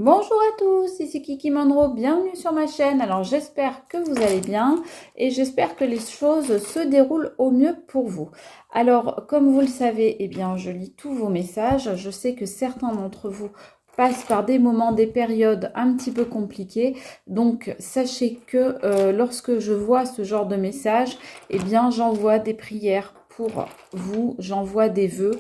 Bonjour à tous, ici Kiki Monroe, bienvenue sur ma chaîne. Alors j'espère que vous allez bien et j'espère que les choses se déroulent au mieux pour vous. Alors comme vous le savez, eh bien je lis tous vos messages. Je sais que certains d'entre vous passent par des moments, des périodes un petit peu compliquées. Donc sachez que lorsque je vois ce genre de message, eh bien j'envoie des prières pour vous, j'envoie des vœux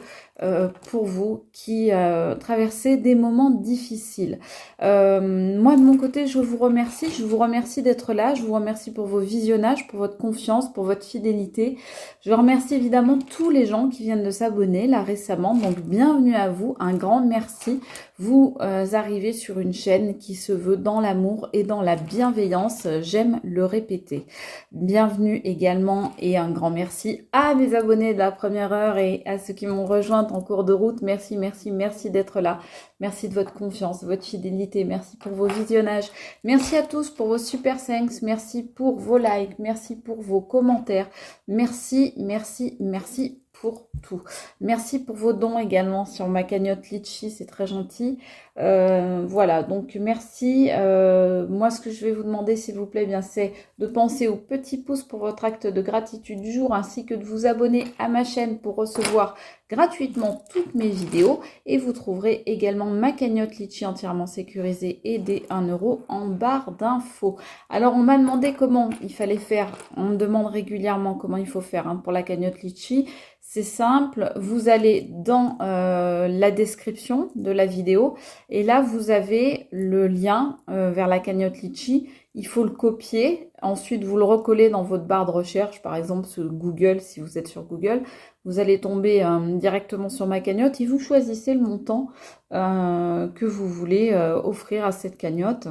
pour vous qui traversez des moments difficiles. Moi, de mon côté, je vous remercie d'être là, je vous remercie pour vos visionnages, pour votre confiance, pour votre fidélité. Je remercie évidemment tous les gens qui viennent de s'abonner là récemment, donc bienvenue à vous, un grand merci. Vous arrivez sur une chaîne qui se veut dans l'amour et dans la bienveillance, j'aime le répéter. Bienvenue également et un grand merci à mes abonnés de la première heure et à ceux qui m'ont rejointe en cours de route. Merci, merci, merci d'être là. Merci de votre confiance, votre fidélité. Merci pour vos visionnages. Merci à tous pour vos super thanks. Merci pour vos likes. Merci pour vos commentaires. Merci, merci, merci pour tout. Merci pour vos dons également sur ma cagnotte Litchi, c'est très gentil. Voilà, donc merci. Moi, ce que je vais vous demander, s'il vous plaît, bien, c'est de penser au petit pouce pour votre acte de gratitude du jour, ainsi que de vous abonner à ma chaîne pour recevoir gratuitement toutes mes vidéos. Et vous trouverez également ma cagnotte Litchi entièrement sécurisée et des 1 euro en barre d'infos. Alors, on m'a demandé comment il fallait faire. On me demande régulièrement comment il faut faire pour la cagnotte Litchi. C'est simple, vous allez dans la description de la vidéo et là vous avez le lien vers la cagnotte Litchi. Il faut le copier, ensuite vous le recollez dans votre barre de recherche, par exemple sur Google, si vous êtes sur Google. Vous allez tomber directement sur ma cagnotte et vous choisissez le montant que vous voulez offrir à cette cagnotte.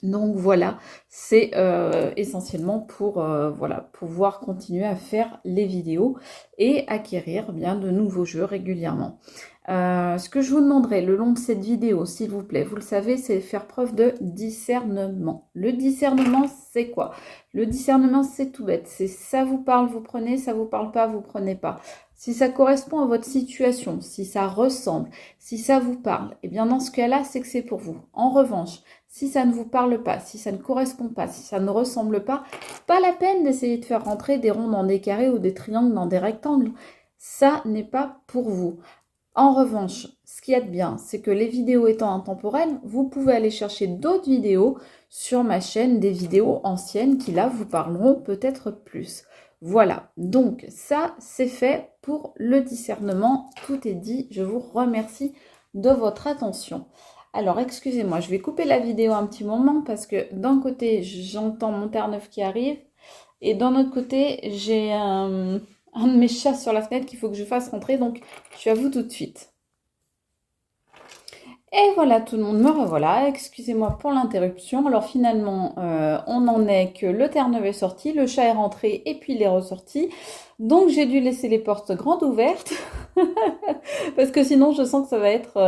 Donc voilà, c'est essentiellement pour voilà, pouvoir continuer à faire les vidéos et acquérir bien de nouveaux jeux régulièrement. Ce que je vous demanderai le long de cette vidéo, s'il vous plaît, vous le savez, c'est faire preuve de discernement. Le discernement, c'est quoi? Le discernement, c'est tout bête. C'est ça vous parle, vous prenez, ça vous parle pas, vous prenez pas. Si ça correspond à votre situation, si ça ressemble, si ça vous parle, eh bien dans ce cas-là, c'est que c'est pour vous. En revanche, si ça ne vous parle pas, si ça ne correspond pas, si ça ne ressemble pas la peine d'essayer de faire rentrer des ronds dans des carrés ou des triangles dans des rectangles. Ça n'est pas pour vous. En revanche, ce qu'il y a de bien, c'est que les vidéos étant intemporelles, vous pouvez aller chercher d'autres vidéos sur ma chaîne, des vidéos anciennes qui là vous parleront peut-être plus. Voilà, donc ça c'est fait pour le discernement, tout est dit, je vous remercie de votre attention. Alors excusez-moi, je vais couper la vidéo un petit moment parce que d'un côté j'entends mon Terre-Neuve qui arrive et d'un autre côté j'ai un de mes chats sur la fenêtre qu'il faut que je fasse rentrer, donc je suis à vous tout de suite. Et voilà, tout le monde, me revoilà. Excusez-moi pour l'interruption. Alors finalement, on en est que le Terre-Neuve est sorti, le chat est rentré et puis il est ressorti. Donc j'ai dû laisser les portes grandes ouvertes parce que sinon je sens que ça va être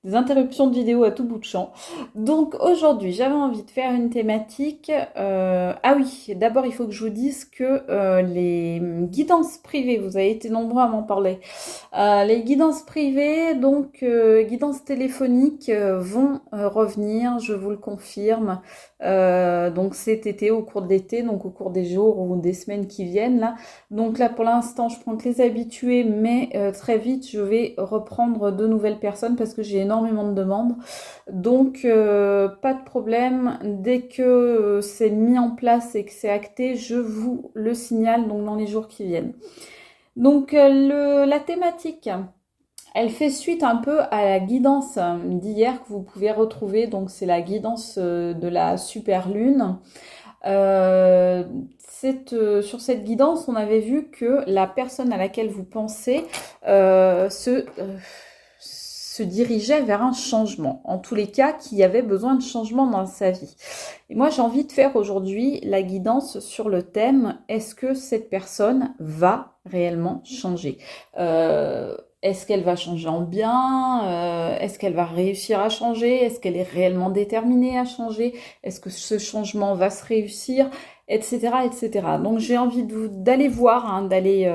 des interruptions de vidéo à tout bout de champ. Donc aujourd'hui, j'avais envie de faire une thématique. Ah oui, d'abord il faut que je vous dise que les guidances privées, vous avez été nombreux à m'en parler. Les guidances privées, donc guidances téléphoniques, vont revenir, je vous le confirme. Donc cet été, au cours de l'été, donc au cours des jours ou des semaines qui viennent là. Donc là pour l'instant je prends que les habitués, mais très vite je vais reprendre de nouvelles personnes parce que j'ai énormément de demandes. Donc pas de problème, dès que c'est mis en place et que c'est acté, je vous le signale donc dans les jours qui viennent. Donc la thématique, elle fait suite un peu à la guidance d'hier que vous pouvez retrouver. Donc c'est la guidance de la super lune. Sur cette guidance, on avait vu que la personne à laquelle vous pensez se dirigeait vers un changement. En tous les cas, qu'il y avait besoin de changement dans sa vie. Et moi, j'ai envie de faire aujourd'hui la guidance sur le thème « Est-ce que cette personne va réellement changer ?» Est-ce qu'elle va changer en bien? Est-ce qu'elle va réussir à changer? Est-ce qu'elle est réellement déterminée à changer? Est-ce que ce changement va se réussir? Etc. etc. Donc j'ai envie d'aller voir, d'aller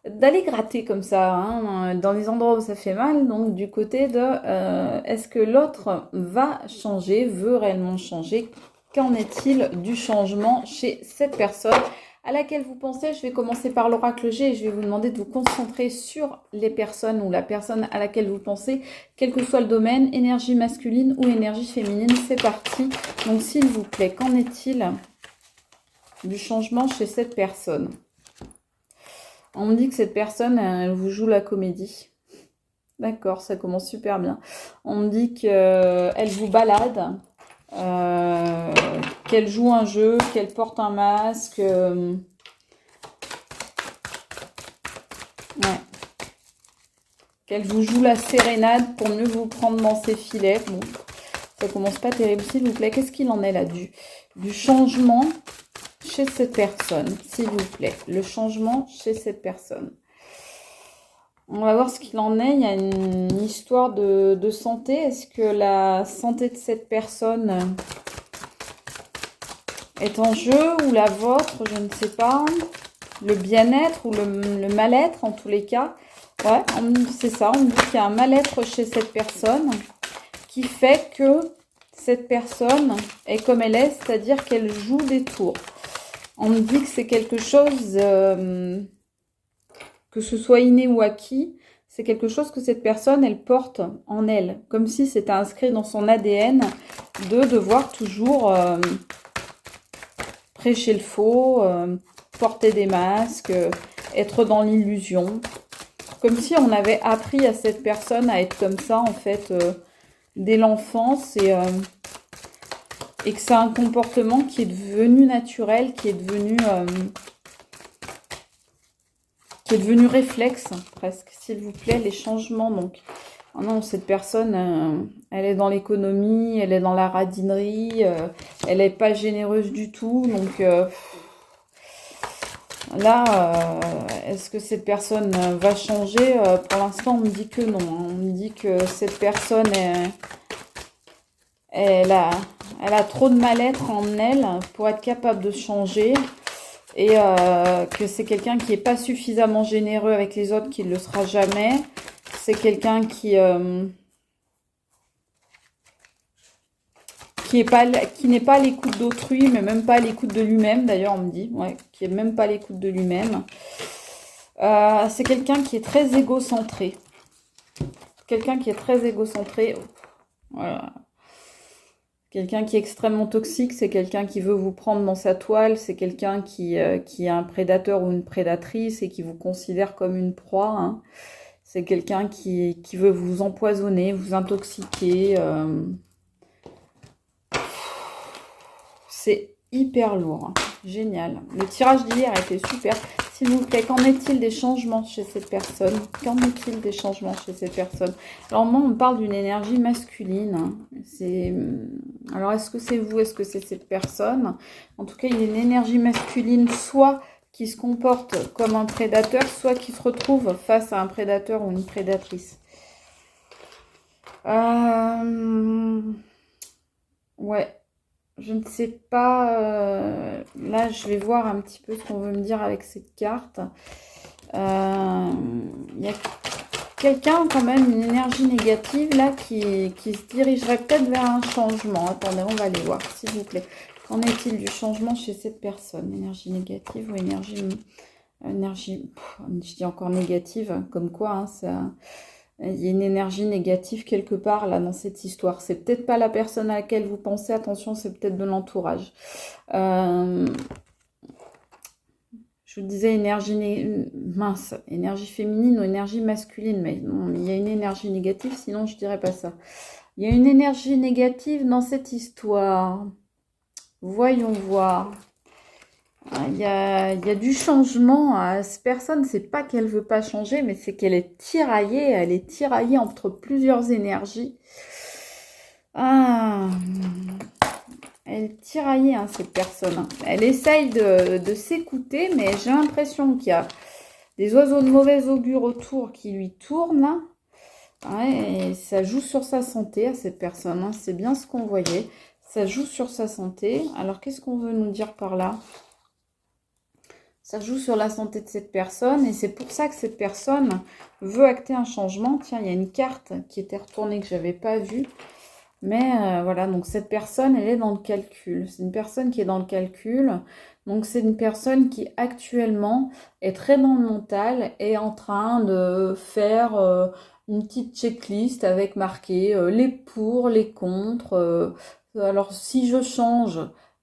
d'aller gratter comme ça, hein, dans les endroits où ça fait mal. Donc du côté de est-ce que l'autre va changer, veut réellement changer? Qu'en est-il du changement chez cette personne à laquelle vous pensez? Je vais commencer par l'oracle G et je vais vous demander de vous concentrer sur les personnes ou la personne à laquelle vous pensez, quel que soit le domaine, énergie masculine ou énergie féminine. C'est parti. Donc s'il vous plaît, qu'en est-il du changement chez cette personne? On me dit que cette personne, elle vous joue la comédie. D'accord, ça commence super bien. On me dit qu'elle vous balade, qu'elle joue un jeu, qu'elle porte un masque. Ouais. Qu'elle vous joue la sérénade pour mieux vous prendre dans ses filets. Bon, ça commence pas terrible, s'il vous plaît. Qu'est-ce qu'il en est là du changement chez cette personne, s'il vous plaît? Le changement chez cette personne. On va voir ce qu'il en est. Il y a une histoire de santé. Est-ce que la santé de cette personne est en jeu ou la vôtre? Je ne sais pas. Le bien-être ou le mal-être en tous les cas. Ouais, c'est ça. On me dit qu'il y a un mal-être chez cette personne qui fait que cette personne est comme elle est, c'est-à-dire qu'elle joue des tours. On me dit que c'est quelque chose, que ce soit inné ou acquis, c'est quelque chose que cette personne, elle porte en elle. Comme si c'était inscrit dans son ADN de devoir toujours prêcher le faux, porter des masques, être dans l'illusion. Comme si on avait appris à cette personne à être comme ça, en fait, dès l'enfance et que c'est un comportement qui est devenu naturel, qui est devenu réflexe, presque, s'il vous plaît, les changements. Donc, oh non, cette personne, elle est dans l'économie, elle est dans la radinerie, elle n'est pas généreuse du tout. Donc, là, est-ce que cette personne va changer? Pour l'instant, on me dit que non. On me dit que cette personne, elle a trop de mal-être en elle pour être capable de changer. Et que c'est quelqu'un qui n'est pas suffisamment généreux avec les autres, qui ne le sera jamais. C'est quelqu'un qui n'est pas à l'écoute d'autrui, mais même pas à l'écoute de lui-même, d'ailleurs on me dit, ouais, qui est même pas à l'écoute de lui-même. C'est quelqu'un qui est très égocentré. Quelqu'un qui est très égocentré. Voilà. Quelqu'un qui est extrêmement toxique, c'est quelqu'un qui veut vous prendre dans sa toile, c'est quelqu'un qui est un prédateur ou une prédatrice et qui vous considère comme une proie. Hein. C'est quelqu'un qui veut vous empoisonner, vous intoxiquer. C'est hyper lourd. Hein. Génial. Le tirage d'hier était super. S'il vous plaît, qu'en est-il des changements chez cette personne? Qu'en est-il des changements chez cette personne? Alors moi, on me parle d'une énergie masculine. Hein. Alors, est-ce que c'est vous? Est-ce que c'est cette personne? En tout cas, il y a une énergie masculine, soit qui se comporte comme un prédateur, soit qui se retrouve face à un prédateur ou une prédatrice. Ouais. Je ne sais pas, là je vais voir un petit peu ce qu'on veut me dire avec cette carte. Il y a quelqu'un quand même, une énergie négative là qui se dirigerait peut-être vers un changement. Attendez, on va aller voir s'il vous plaît. Qu'en est-il du changement chez cette personne? Énergie négative ou énergie je dis encore négative, comme quoi hein, ça... Il y a une énergie négative quelque part là dans cette histoire. C'est peut-être pas la personne à laquelle vous pensez. Attention, c'est peut-être de l'entourage. Je vous disais énergie énergie féminine ou énergie masculine. Mais non, il y a une énergie négative, sinon je dirais pas ça. Il y a une énergie négative dans cette histoire. Voyons voir. Il y a du changement. Cette personne, c'est pas qu'elle veut pas changer, mais c'est qu'elle est tiraillée. Elle est tiraillée entre plusieurs énergies. Elle est tiraillée, hein, cette personne. Elle essaye de s'écouter, mais j'ai l'impression qu'il y a des oiseaux de mauvaise augure autour qui lui tournent. Là. Ouais, et ça joue sur sa santé à cette personne. Hein. C'est bien ce qu'on voyait. Ça joue sur sa santé. Alors, qu'est-ce qu'on veut nous dire par là? Ça joue sur la santé de cette personne et c'est pour ça que cette personne veut acter un changement. Tiens, il y a une carte qui était retournée que je n'avais pas vue. Mais voilà, donc cette personne, elle est dans le calcul. C'est une personne qui est dans le calcul. Donc c'est une personne qui actuellement est très dans le mental et est en train de faire une petite checklist avec marqué les pour, les contre. Alors si je change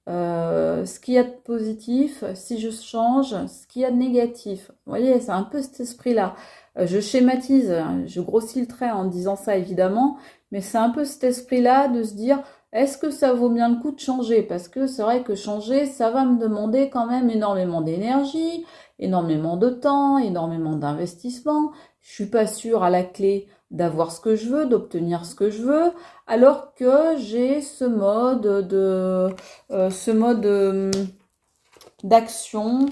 ce qu'il y a de positif, si je change ce qu'il y a de négatif. Vous voyez, c'est un peu cet esprit-là. Je schématise, hein, je grossis le trait en disant ça évidemment, mais c'est un peu cet esprit-là de se dire, est-ce que ça vaut bien le coup de changer? Parce que c'est vrai que changer, ça va me demander quand même énormément d'énergie, énormément de temps, énormément d'investissement. Je suis pas sûre à la clé d'avoir ce que je veux, d'obtenir ce que je veux, alors que j'ai ce mode d'action,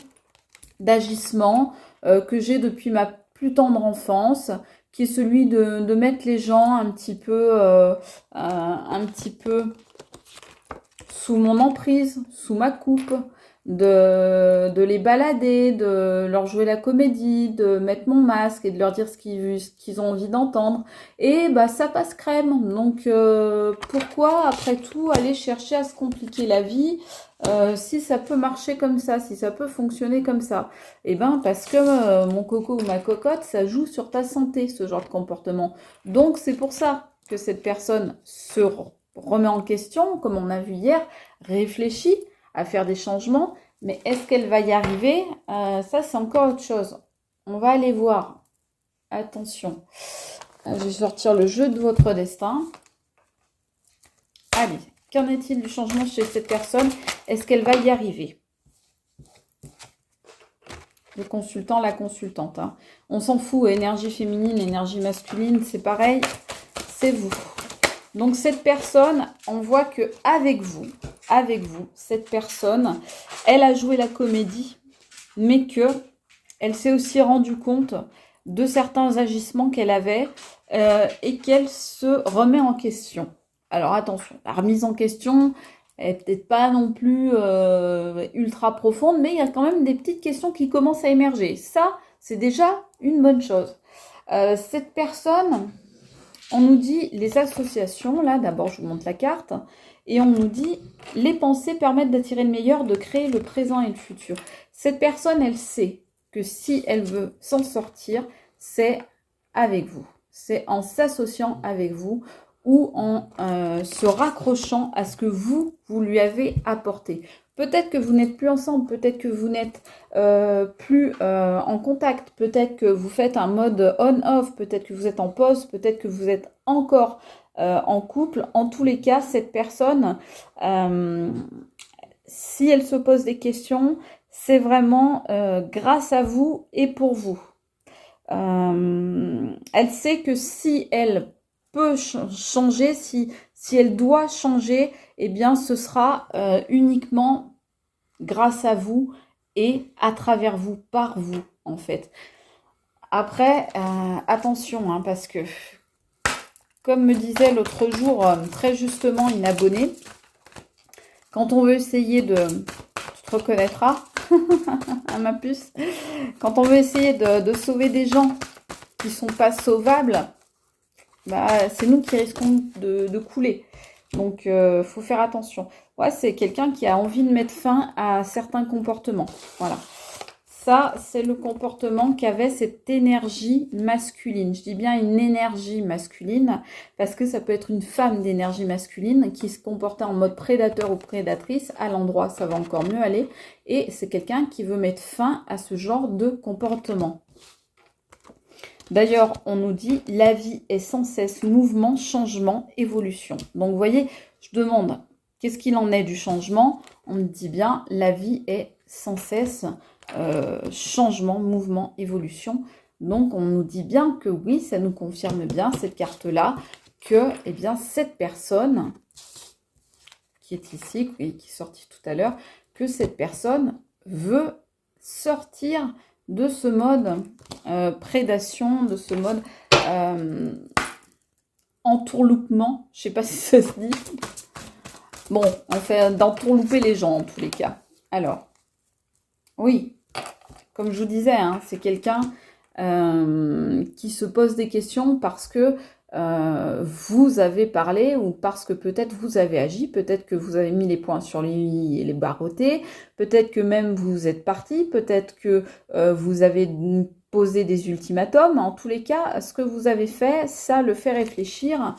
d'agissement que j'ai depuis ma plus tendre enfance, qui est celui de mettre les gens un petit peu sous mon emprise, sous ma coupe, de les balader, de leur jouer la comédie, de mettre mon masque et de leur dire ce qu'ils ont envie d'entendre. Et bah ça passe crème. Donc pourquoi après tout aller chercher à se compliquer la vie si ça peut marcher comme ça, si ça peut fonctionner comme ça? Eh ben parce que mon coco ou ma cocotte, ça joue sur ta santé, ce genre de comportement. Donc c'est pour ça que cette personne se remet en question, comme on a vu hier, réfléchit à faire des changements, mais est-ce qu'elle va y arriver? Ça, c'est encore autre chose. On va aller voir. Attention. Je vais sortir le jeu de votre destin. Allez, qu'en est-il du changement chez cette personne? Est-ce qu'elle va y arriver? Le consultant, la consultante. Hein. On s'en fout, énergie féminine, énergie masculine, c'est pareil, c'est vous. Donc cette personne, on voit que avec vous, cette personne, elle a joué la comédie, mais que elle s'est aussi rendue compte de certains agissements qu'elle avait et qu'elle se remet en question. Alors attention, la remise en question est peut-être pas non plus ultra profonde, mais il y a quand même des petites questions qui commencent à émerger. Ça, c'est déjà une bonne chose. Cette personne... On nous dit les associations, là d'abord je vous montre la carte, et on nous dit les pensées permettent d'attirer le meilleur, de créer le présent et le futur. Cette personne, elle sait que si elle veut s'en sortir, c'est avec vous. C'est en s'associant avec vous ou en se raccrochant à ce que vous lui avez apporté. Peut-être que vous n'êtes plus ensemble, peut-être que vous n'êtes plus en contact, peut-être que vous faites un mode on-off, peut-être que vous êtes en pause, peut-être que vous êtes encore en couple. En tous les cas, cette personne, si elle se pose des questions, c'est vraiment grâce à vous et pour vous. Elle sait que si elle peut changer, si elle doit changer, eh bien ce sera uniquement grâce à vous et à travers vous, par vous en fait. Après, attention, hein, parce que comme me disait l'autre jour très justement une abonnée, quand on veut essayer de... Tu te reconnaîtras à ma puce. Quand on veut essayer de sauver des gens qui sont pas sauvables, bah, c'est nous qui risquons de couler. Donc, faut faire attention. Ouais, c'est quelqu'un qui a envie de mettre fin à certains comportements. Voilà. Ça, c'est le comportement qu'avait cette énergie masculine. Je dis bien une énergie masculine parce que ça peut être une femme d'énergie masculine qui se comportait en mode prédateur ou prédatrice. À l'endroit, ça va encore mieux aller. Et c'est quelqu'un qui veut mettre fin à ce genre de comportement. D'ailleurs, on nous dit « la vie est sans cesse mouvement, changement, évolution ». Donc, vous voyez, je demande « qu'est-ce qu'il en est du changement ?» On me dit bien « la vie est sans cesse changement, mouvement, évolution ». Donc, on nous dit bien que oui, ça nous confirme bien, cette carte-là, que eh bien, cette personne qui est ici, qui est sortie tout à l'heure, que cette personne veut sortir de ce mode prédation, de ce mode entourloupement. Je ne sais pas si ça se dit. Bon, on fait d'entourlouper les gens en tous les cas. Alors, oui, comme je vous disais, hein, c'est quelqu'un qui se pose des questions parce que vous avez parlé ou parce que peut-être vous avez agi, peut-être que vous avez mis les points sur les i et les barreautés, peut-être que même vous êtes parti, peut-être que vous avez posé des ultimatums. En tous les cas, ce que vous avez fait, ça le fait réfléchir.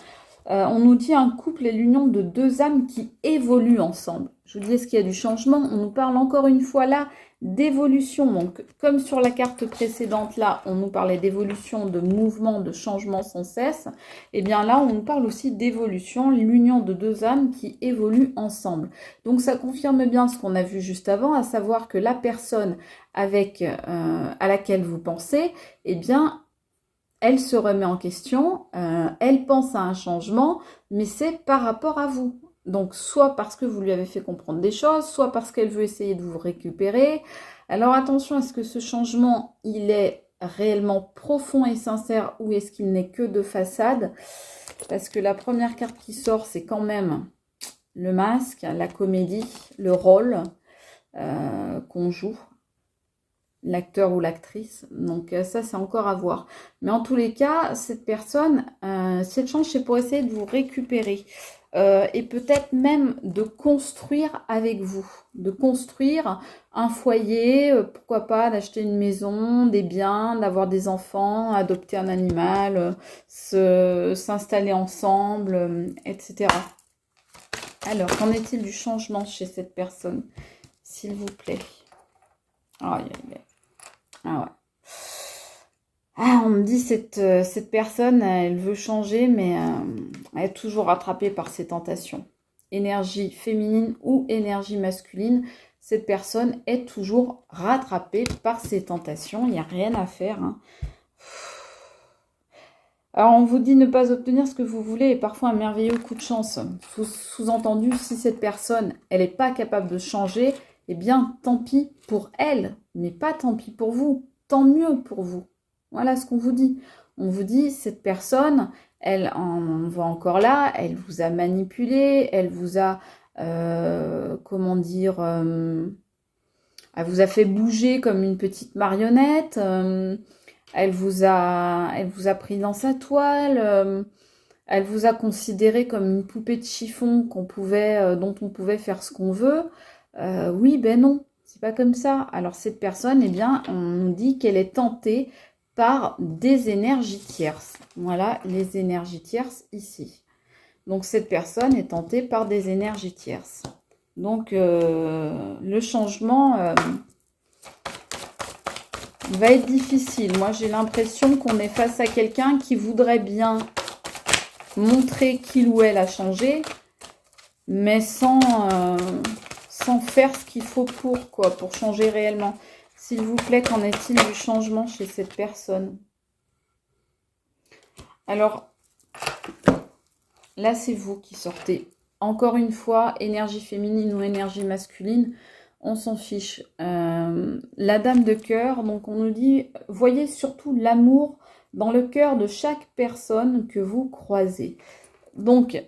On nous dit un couple est l'union de deux âmes qui évoluent ensemble. Je vous dis, est-ce qu'il y a du changement? On nous parle encore une fois là d'évolution. Donc, comme sur la carte précédente, là, on nous parlait d'évolution, de mouvement, de changement sans cesse. Et bien là, on nous parle aussi d'évolution, l'union de deux âmes qui évoluent ensemble. Donc, ça confirme bien ce qu'on a vu juste avant, à savoir que la personne à laquelle vous pensez, eh bien, elle se remet en question, elle pense à un changement, mais c'est par rapport à vous. Donc, soit parce que vous lui avez fait comprendre des choses, soit parce qu'elle veut essayer de vous récupérer. Alors, attention, est-ce que ce changement, il est réellement profond et sincère ou est-ce qu'il n'est que de façade? Parce que la première carte qui sort, c'est quand même le masque, la comédie, le rôle qu'on joue, l'acteur ou l'actrice. Donc ça, c'est encore à voir. Mais en tous les cas, cette personne, si elle change, c'est pour essayer de vous récupérer. Et peut-être même de construire avec vous. De construire un foyer, pourquoi pas, d'acheter une maison, des biens, d'avoir des enfants, adopter un animal, s'installer ensemble, etc. Alors, qu'en est-il du changement chez cette personne, s'il vous plaît? Aïe, aïe, aïe. Ah ouais. Ah, on me dit cette personne, elle veut changer, mais elle est toujours rattrapée par ses tentations. Énergie féminine ou énergie masculine, cette personne est toujours rattrapée par ses tentations. Il n'y a rien à faire, hein. Alors, on vous dit ne pas obtenir ce que vous voulez est parfois un merveilleux coup de chance. Sous-entendu, si cette personne, elle n'est pas capable de changer, eh bien, tant pis pour elle, mais pas tant pis pour vous. Tant mieux pour vous. Voilà ce qu'on vous dit. On vous dit, cette personne, on voit encore là, elle vous a manipulé, elle vous a, comment dire, elle vous a fait bouger comme une petite marionnette. Elle vous a pris dans sa toile, elle vous a considéré comme une poupée de chiffon dont on pouvait faire ce qu'on veut. Oui, ben non, c'est pas comme ça. Alors cette personne, eh bien, on nous dit qu'elle est tentée par des énergies tierces. Voilà les énergies tierces ici. Donc cette personne est tentée par des énergies tierces. Donc le changement va être difficile. Moi, j'ai l'impression qu'on est face à quelqu'un qui voudrait bien montrer qu'il ou elle a changé, mais sans faire ce qu'il faut pour changer réellement. S'il vous plaît, qu'en est-il du changement chez cette personne? Alors, là, c'est vous qui sortez. Encore une fois, énergie féminine ou énergie masculine, on s'en fiche. La dame de cœur, donc on nous dit, voyez surtout l'amour dans le cœur de chaque personne que vous croisez. Donc,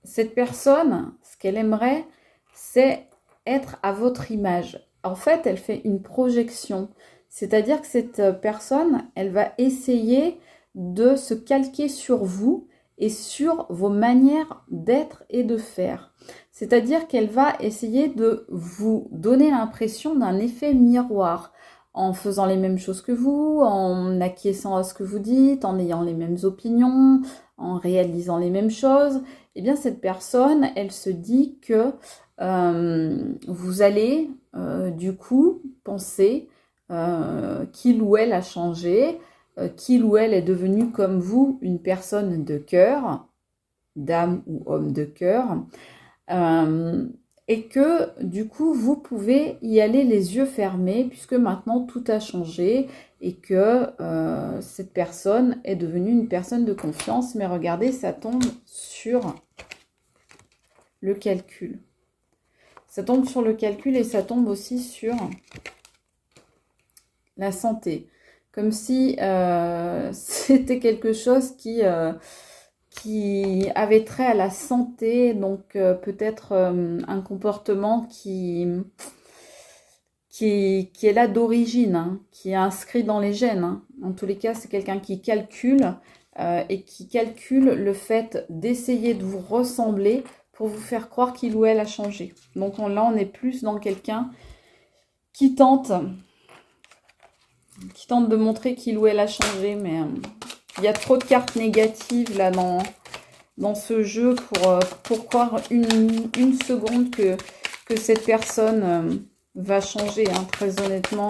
cette personne, ce qu'elle aimerait, c'est être à votre image. En fait, elle fait une projection. C'est-à-dire que cette personne, elle va essayer de se calquer sur vous et sur vos manières d'être et de faire. C'est-à-dire qu'elle va essayer de vous donner l'impression d'un effet miroir en faisant les mêmes choses que vous, en acquiesçant à ce que vous dites, en ayant les mêmes opinions, en réalisant les mêmes choses. Eh bien, cette personne, elle se dit que vous allez du coup penser qu'il ou elle a changé, qu'il ou elle est devenu comme vous une personne de cœur, dame ou homme de cœur, et que du coup vous pouvez y aller les yeux fermés puisque maintenant tout a changé et que cette personne est devenue une personne de confiance. Mais regardez, ça tombe sur le calcul. Ça tombe sur le calcul et ça tombe aussi sur la santé. Comme si c'était quelque chose qui avait trait à la santé, donc peut-être un comportement qui qui est là d'origine, hein, qui est inscrit dans les gènes, hein. En tous les cas, c'est quelqu'un qui calcule et qui calcule le fait d'essayer de vous ressembler pour vous faire croire qu'il ou elle a changé. Donc là, on est plus dans quelqu'un qui tente de montrer qu'il ou elle a changé, mais il y a trop de cartes négatives là dans ce jeu pour croire une seconde que cette personne va changer, hein. Très honnêtement,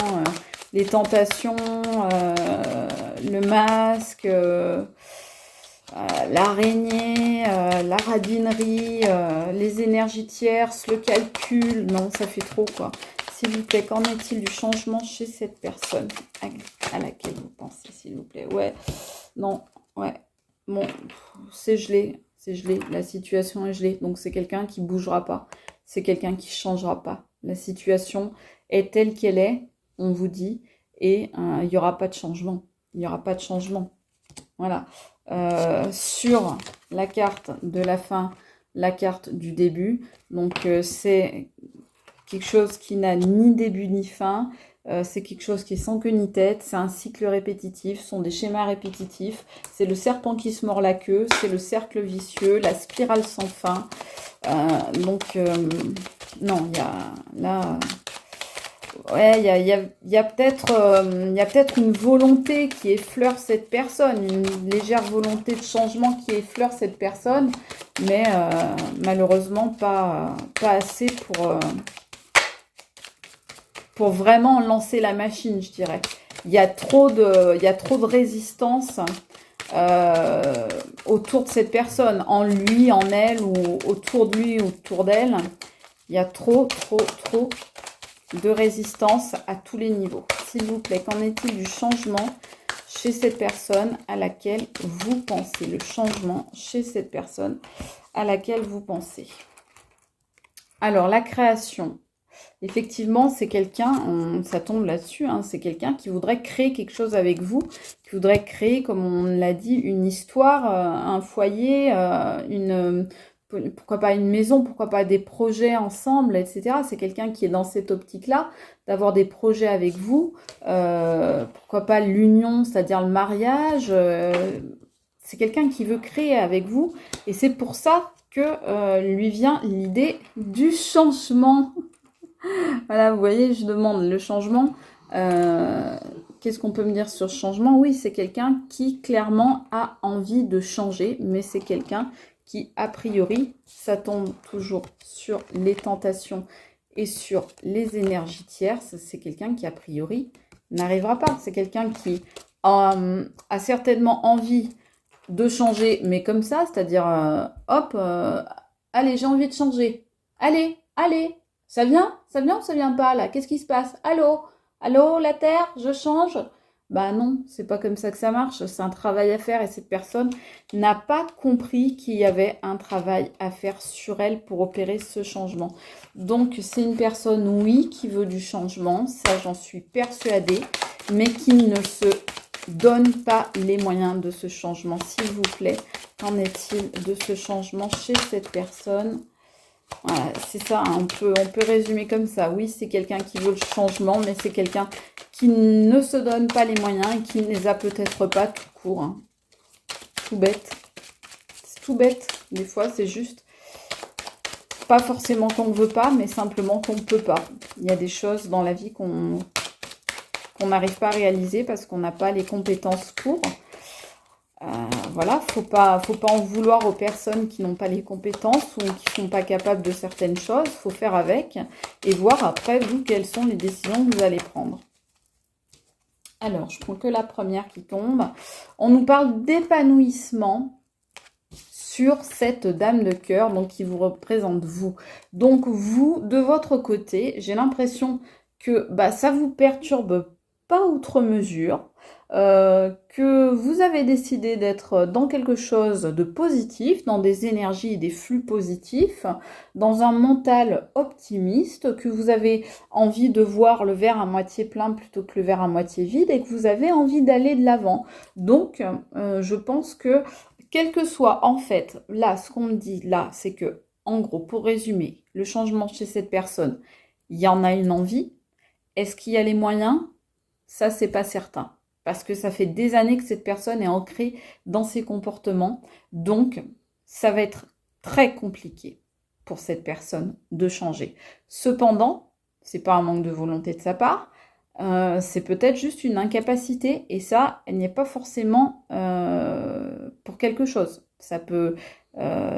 les tentations, le masque, l'araignée, la radinerie, les énergies tierces, le calcul, non, ça fait trop quoi. S'il vous plaît, qu'en est-il du changement chez cette personne à laquelle vous pensez, s'il vous plaît? Ouais, non, ouais, bon, c'est gelé, la situation est gelée, donc c'est quelqu'un qui bougera pas, c'est quelqu'un qui changera pas. La situation est telle qu'elle est, on vous dit, et il n'y aura pas de changement, il n'y aura pas de changement, voilà. Sur la carte de la fin, la carte du début, donc c'est quelque chose qui n'a ni début ni fin, c'est quelque chose qui est sans queue ni tête, c'est un cycle répétitif, ce sont des schémas répétitifs, c'est le serpent qui se mord la queue, c'est le cercle vicieux, la spirale sans fin, non, il y a là... Ouais, il y a peut-être une volonté qui effleure cette personne, une légère volonté de changement qui effleure cette personne, mais malheureusement pas assez pour vraiment lancer la machine, je dirais. Il y a trop de résistance autour de cette personne, en lui, en elle, ou autour de lui, ou autour d'elle. Il y a trop de résistance à tous les niveaux. S'il vous plaît, qu'en est-il du changement chez cette personne à laquelle vous pensez? Le changement chez cette personne à laquelle vous pensez. Alors, la création. Effectivement, c'est quelqu'un, ça tombe là-dessus, hein, c'est quelqu'un qui voudrait créer quelque chose avec vous, qui voudrait créer, comme on l'a dit, une histoire, un foyer, pourquoi pas une maison, pourquoi pas des projets ensemble, etc. C'est quelqu'un qui est dans cette optique-là, d'avoir des projets avec vous, pourquoi pas l'union, c'est-à-dire le mariage. C'est quelqu'un qui veut créer avec vous, et c'est pour ça que lui vient l'idée du changement. Voilà, vous voyez, je demande le changement. Qu'est-ce qu'on peut me dire sur ce changement? Oui, c'est quelqu'un qui clairement a envie de changer, mais c'est quelqu'un qui, a priori, ça tombe toujours sur les tentations et sur les énergies tierces. C'est quelqu'un qui, a priori, n'arrivera pas. C'est quelqu'un qui a certainement envie de changer, mais comme ça, c'est-à-dire, hop, allez, j'ai envie de changer. Allez, allez. Ça vient? Ça vient ou ça vient pas là? Qu'est-ce qui se passe? Allô? Allô, la Terre? Je change? Bah non, c'est pas comme ça que ça marche. C'est un travail à faire et cette personne n'a pas compris qu'il y avait un travail à faire sur elle pour opérer ce changement. Donc c'est une personne, oui, qui veut du changement, ça j'en suis persuadée, mais qui ne se donne pas les moyens de ce changement. S'il vous plaît, qu'en est-il de ce changement chez cette personne? Voilà, c'est ça, hein, on peut résumer comme ça. Oui, c'est quelqu'un qui veut le changement, mais c'est quelqu'un qui ne se donne pas les moyens et qui ne les a peut-être pas tout court. Hein. Tout bête. C'est tout bête. Des fois, c'est juste pas forcément qu'on ne veut pas, mais simplement qu'on ne peut pas. Il y a des choses dans la vie qu'on n'arrive pas à réaliser parce qu'on n'a pas les compétences pour. Voilà, faut pas en vouloir aux personnes qui n'ont pas les compétences ou qui ne sont pas capables de certaines choses. Faut faire avec et voir après, vous, quelles sont les décisions que vous allez prendre. Alors, je prends que la première qui tombe. On nous parle d'épanouissement sur cette dame de cœur, donc qui vous représente vous. Donc, vous, de votre côté, j'ai l'impression que ça vous perturbe pas outre mesure. Que vous avez décidé d'être dans quelque chose de positif, dans des énergies et des flux positifs, dans un mental optimiste, que vous avez envie de voir le verre à moitié plein plutôt que le verre à moitié vide et que vous avez envie d'aller de l'avant. Donc, je pense que, quel que soit, en fait, là, ce qu'on me dit là, c'est que, en gros, pour résumer, le changement chez cette personne, il y en a une envie. Est-ce qu'il y a les moyens? Ça, c'est pas certain. Parce que ça fait des années que cette personne est ancrée dans ses comportements. Donc, ça va être très compliqué pour cette personne de changer. Cependant, c'est pas un manque de volonté de sa part. C'est peut-être juste une incapacité. Et ça, elle n'y est pas forcément pour quelque chose. Ça peut...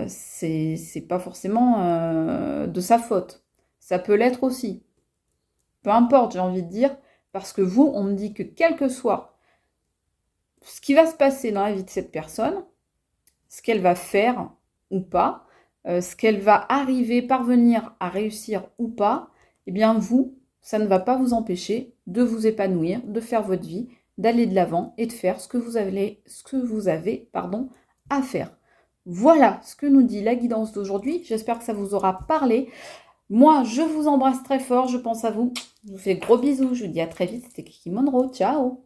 c'est pas forcément de sa faute. Ça peut l'être aussi. Peu importe, j'ai envie de dire, parce que vous, on me dit que quel que soit ce qui va se passer dans la vie de cette personne, ce qu'elle va faire ou pas, ce qu'elle va arriver, parvenir à réussir ou pas, eh bien vous, ça ne va pas vous empêcher de vous épanouir, de faire votre vie, d'aller de l'avant et de faire ce que vous avez, à faire. Voilà ce que nous dit la guidance d'aujourd'hui. J'espère que ça vous aura parlé. Moi, je vous embrasse très fort, je pense à vous. Je vous fais gros bisous, je vous dis à très vite. C'était Kiki Monroe, ciao!